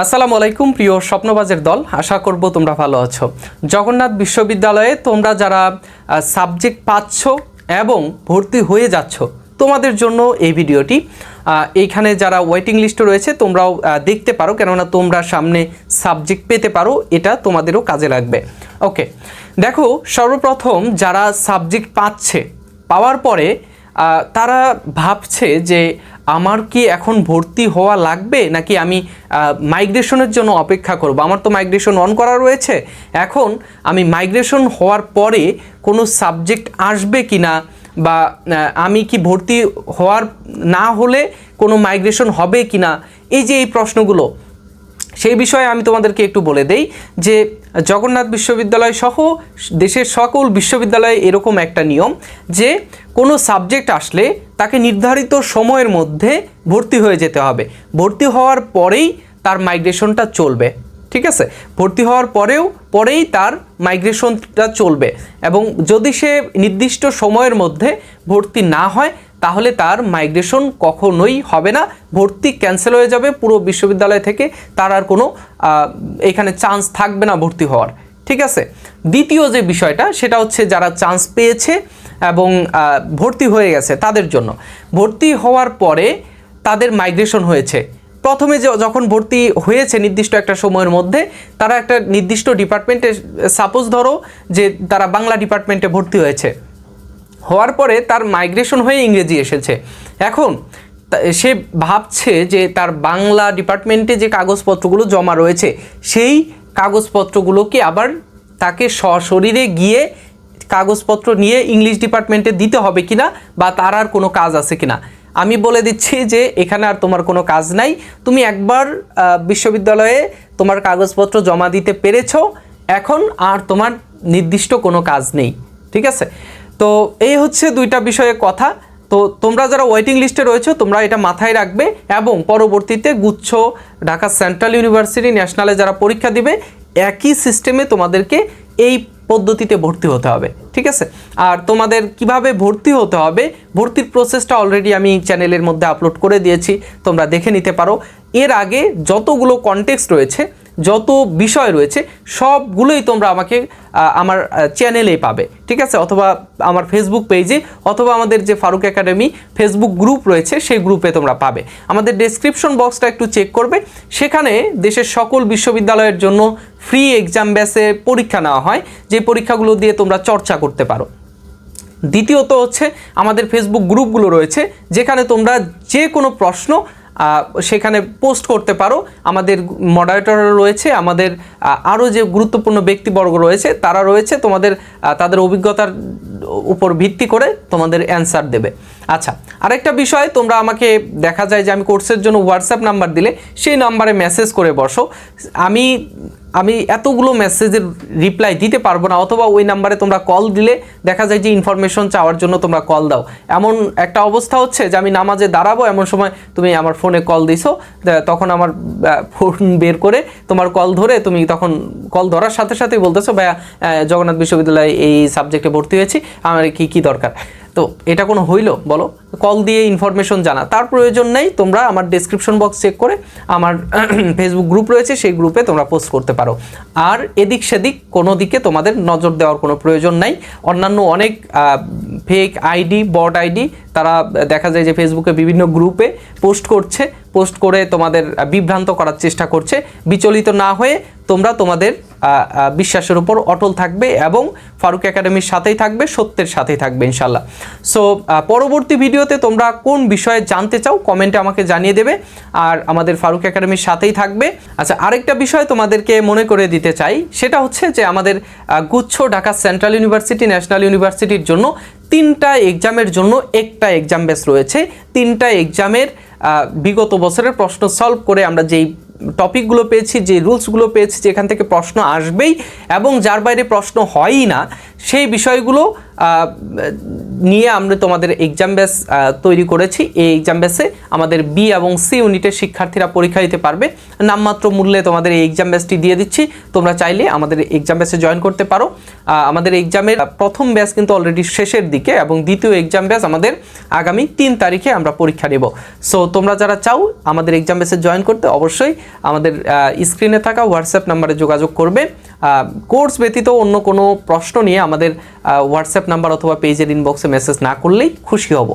আসসালামু আলাইকুম প্রিয় স্বপ্নবাজের দল, আশা করব তোমরা ভালো আছো। জগন্নাথ বিশ্ববিদ্যালয়ে তোমরা যারা সাবজেক্ট পাচ্ছ এবং ভর্তি হয়ে যাচ্ছ, তোমাদের জন্য এই ভিডিওটি। এইখানে যারা ওয়েটিং লিস্টে রয়েছে তোমরাও দেখতে পারো, কেননা তোমরা সামনে সাবজেক্ট পেতে পারো, এটা তোমাদেরও কাজে লাগবে। ওকে, দেখো, সর্বপ্রথম যারা সাবজেক্ট পাওয়ার পরে তারা ভাবছে যে আমার কি এখন ভর্তি হওয়া লাগবে নাকি আমি মাইগ্রেশনের জন্য অপেক্ষা করব। আমার তো মাইগ্রেশন অন করা রয়েছে, এখন আমি মাইগ্রেশন হওয়ার পরে কোনো সাবজেক্ট আসবে কি না, বা আমি কি ভর্তি হওয়ার না হলে কোনো মাইগ্রেশন হবে কি না, এই যে এই প্রশ্নগুলো, সেই বিষয়ে আমি তোমাদেরকে একটু বলে দেই যে জগন্নাথ বিশ্ববিদ্যালয় সহ দেশের সকল বিশ্ববিদ্যালয়ে এরকম একটা নিয়ম যে কোনো সাবজেক্ট আসলে তাকে নির্ধারিত সময়ের মধ্যে ভর্তি হয়ে যেতে হবে। ভর্তি হওয়ার পরেই তার মাইগ্রেশনটা চলবে, ঠিক আছে? ভর্তি হওয়ার পরেই তার মাইগ্রেশনটা চলবে, এবং যদি সে নির্দিষ্ট সময়ের মধ্যে ভর্তি না হয় তাহলে তার মাইগ্রেশন কখনোই হবে না, ভর্তি ক্যান্সেল হয়ে যাবে পুরো বিশ্ববিদ্যালয় থেকে, তার আর কোনো এখানে চান্স থাকবে না ভর্তি হওয়ার, ঠিক আছে? দ্বিতীয় যে বিষয়টা সেটা হচ্ছে যারা চান্স পেয়েছে এবং ভর্তি হয়ে গেছে তাদের জন্য। ভর্তি হওয়ার পরে তাদের মাইগ্রেশন হয়েছে, প্রথমে যখন ভর্তি হয়েছে নির্দিষ্ট একটা সময়ের মধ্যে, তারা একটা নির্দিষ্ট ডিপার্টমেন্টে, সাপোজ ধরো যে তারা বাংলা ডিপার্টমেন্টে ভর্তি হয়েছে, হওয়ার পরে তার মাইগ্রেশন হয়ে ইংরেজি এসেছে। এখন সে ভাবছে যে তার বাংলা ডিপার্টমেন্টে যে কাগজপত্রগুলো জমা রয়েছে সেই কাগজপত্রগুলোকে আবার তাকে সশরীরে গিয়ে কাগজপত্র নিয়ে ইংলিশ ডিপার্টমেন্টে দিতে হবে কিনা, বা তার আর কোনো কাজ আছে কিনা। আমি বলে দিচ্ছি যে এখানে আর তোমার কোনো কাজ নাই, তুমি একবার বিশ্ববিদ্যালয়ে তোমার কাগজপত্র জমা দিতে পেরেছো, এখন আর তোমার নির্দিষ্ট কোনো কাজ নেই, ঠিক আছে? তো এই হচ্ছে দুইটা বিষয়ে কথা। তো তোমরা যারা ওয়েটিং লিস্টে রয়েছো তোমরা এটা মাথায় রাখবে, এবং পরবর্তীতে গুচ্ছ, ঢাকা সেন্ট্রাল ইউনিভার্সিটি, ন্যাশনালে যারা পরীক্ষা দিবে একই সিস্টেমে তোমাদেরকে এই পদ্ধতিতে ভর্তি হতে হবে, ঠিক আছে? আর তোমাদের কিভাবে ভর্তি হতে হবে, ভর্তির প্রসেসটা অলরেডি আমি চ্যানেলের মধ্যে আপলোড করে দিয়েছি, তোমরা দেখে নিতে পারো। এর আগে যতগুলো কনটেক্সট রয়েছে, যত বিষয় রয়েছে, সবগুলোই তোমরা আমাকে আমার চ্যানেলেই পাবে, ঠিক আছে? অথবা আমার ফেসবুক পেজে, অথবা আমাদের যে ফারুক একাডেমি ফেসবুক গ্রুপ রয়েছে সেই গ্রুপে তোমরা পাবে। আমাদের ডেসক্রিপশন বক্সটা একটু চেক করবে, সেখানে দেশের সকল বিশ্ববিদ্যালয়ের জন্য ফ্রি এক্সাম বেসে পরীক্ষা নেওয়া হয়, যে পরীক্ষাগুলো দিয়ে তোমরা চর্চা করতে পারো। দ্বিতীয়ত হচ্ছে আমাদের ফেসবুক গ্রুপগুলো রয়েছে, যেখানে তোমরা যে কোনো প্রশ্ন সেখানে পোস্ট করতে পারো। আমাদের মডারেটর রয়েছে, আমাদের আরও যে গুরুত্বপূর্ণ ব্যক্তিবর্গ রয়েছে তারা রয়েছে, তাদের অভিজ্ঞতার উপর ভিত্তি করে তোমাদের অ্যান্সার দেবে। আচ্ছা, আরেকটা বিষয়, তোমরা আমাকে দেখা যায় যে আমি কোর্সের জন্য হোয়াটসঅ্যাপ নাম্বার দিলে সেই নাম্বারে মেসেজ করে বসো, আমি এতগুলো মেসেজের রিপ্লাই দিতে পারবো না, অথবা ওই নাম্বারে তোমরা কল দিলে দেখা যায় যে ইনফরমেশন চাওয়ার জন্য তোমরা কল দাও। এমন একটা অবস্থা হচ্ছে যে আমি নামাজে দাঁড়াবো, এমন সময় তুমি আমার ফোনে কল দিছো, তখন আমার ফোন বের করে তোমার কল ধরে, তুমি তখন কল ধরার সাথে সাথেই বলতেছো ভাইয়া জগন্নাথ বিশ্ববিদ্যালয়ে এই সাবজেক্টে ভর্তি হয়েছি, আমার কি দরকার। তো এটা কোনো হইল বলো? কল দিয়ে ইনফরমেশন জানা তার প্রয়োজন নেই, তোমরা আমার ডেসক্রিপশন বক্স চেক করে আমার ফেসবুক গ্রুপ রয়েছে সেই গ্রুপে তোমরা পোস্ট করতে পারো। আর এদিক সেদিক কোনো দিকে তোমাদের নজর দেওয়ার কোনো প্রয়োজন নাই। অন্যান্য অনেক ফেক আইডি, বট আইডি, তারা দেখা যায় যে ফেসবুকে বিভিন্ন গ্রুপে পোস্ট করে তোমাদের বিভ্রান্ত করার চেষ্টা করছে। বিচলিত না হয়ে তোমরা তোমাদের বিশ্বাসের উপর অটল থাকবে এবং ফারুক একাডেমির সাথেই থাকবে, সত্যের সাথেই থাকবে ইনশাল্লাহ। সো পরবর্তী ভিডিওতে তোমরা কোন বিষয়ে জানতে চাও কমেন্টে আমাকে জানিয়ে দেবে, আর আমাদের ফারুক একাডেমির সাথেই থাকবে। আচ্ছা, আরেকটা বিষয় তোমাদেরকে মনে করে দিতে চাই, সেটা হচ্ছে যে আমাদের গুচ্ছ, ঢাকা সেন্ট্রাল ইউনিভার্সিটি, ন্যাশনাল ইউনিভার্সিটির জন্য 3টা এক্সামের জন্য একটা এক্সাম বেস রয়েছে। 3টা এক্সামের বিগত বছরের প্রশ্ন সলভ করে আমরা যেই টপিকগুলো পেয়েছি, যে রুলসগুলো পেয়েছি, যেখান থেকে প্রশ্ন আসবেই এবং যার বাইরে প্রশ্ন হয়ই না, সেই বিষয়গুলো নিয়ে আমরা তোমাদের এক্সাম ব্যাচ তৈরি করেছি। এই এক্সাম ব্যাচে আমাদের বি এবং সি ইউনিটের শিক্ষার্থীরা পরীক্ষা দিতে পারবে। নামমাত্র মূল্যে তোমাদের এই এক্সাম ব্যাচটি দিয়ে দিচ্ছি, তোমরা চাইলে আমাদের এক্সাম ব্যাচে জয়েন করতে পারো। আমাদের এক্সামের প্রথম ব্যাচ কিন্তু অলরেডি শেষের দিকে এবং দ্বিতীয় এক্সাম ব্যাচ আমাদের আগামী 3 তারিখে আমরা পরীক্ষা নেব। সো তোমরা যারা চাও আমাদের এক্সাম ব্যাচে জয়েন করতে, অবশ্যই আমাদের স্ক্রিনে থাকা হোয়াটসঅ্যাপ নাম্বারে যোগাযোগ করবে। কোর্স ব্যতীত অন্য কোনো প্রশ্ন নিয়ে আমাদের হোয়াটসঅ্যাপ নাম্বার অথবা পেজের ইনবক্সে মেসেজ না করলেই খুশি হব।